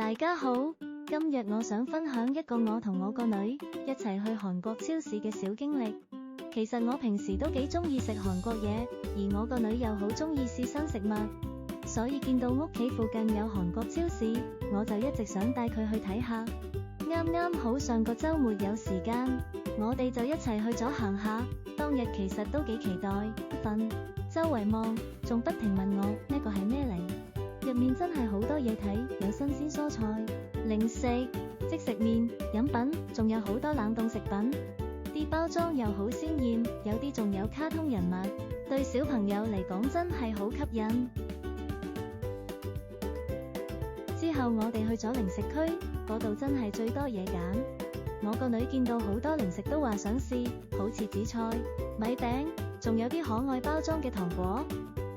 大家好，今日我想分享一個我同我個女一齊去韓國超市嘅小經歷。其實我平時都幾鍾意食韓國嘢，而我個女又好鍾意試新食物，所以見到屋企附近有韓國超市，我就一直想帶佢去睇下。啱啱好上個週末有時間，我哋就一齊去咗行下。當日其實都幾期待，周圍望，仲不停問我呢個係咩嚟？入面真係好多嘢睇，有新鮮蔬菜、零食、即食麵、飲品，仲有好多冷凍食品。啲包裝又好鮮豔，有啲仲有卡通人物，對小朋友嚟講真係好吸引。之後我哋去咗零食區，嗰度真係最多嘢揀。我個女見到好多零食都話想試，好似紫菜、米餅，仲有啲可愛包裝嘅糖果。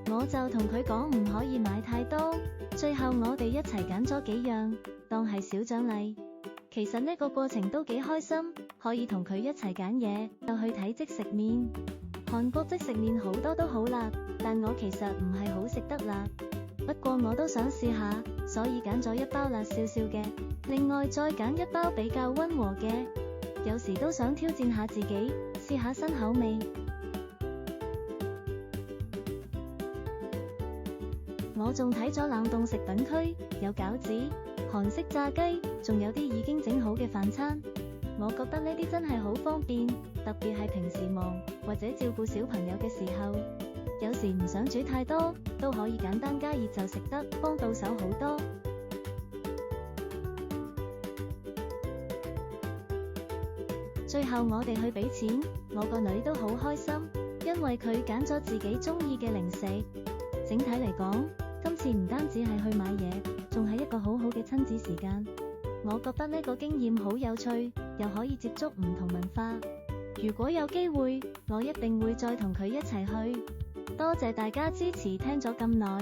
我就同佢講唔可以買太多，最後我哋一齊揀咗幾樣，當係小獎勵。其實呢個過程都幾開心，可以同佢一齊揀嘢，就去睇即食麵。韓國即食麵好多都好辣，但我其實唔係好食得辣，不過我都想試下，所以揀咗一包辣少少嘅，另外再揀一包比較溫和嘅。有時都想挑戰下自己，試下新口味。我仲睇咗冷凍食品區，有餃子、韓式炸雞，仲有啲已經整好嘅飯餐。我覺得呢啲真係好方便，特別係平時忙或者照顧小朋友嘅時候，有時唔想煮太多，都可以簡單加熱就食得，幫到手好多。最後我哋去俾錢，我個女都好開心，因為佢揀咗自己鍾意嘅零食。整體嚟講，今次唔單止係去買嘢，仲係一個好好嘅親子時間。我覺得呢個經驗好有趣，又可以接觸唔同文化。如果有機會，我一定會再同佢一齊去。多謝大家支持，聽咗咁耐。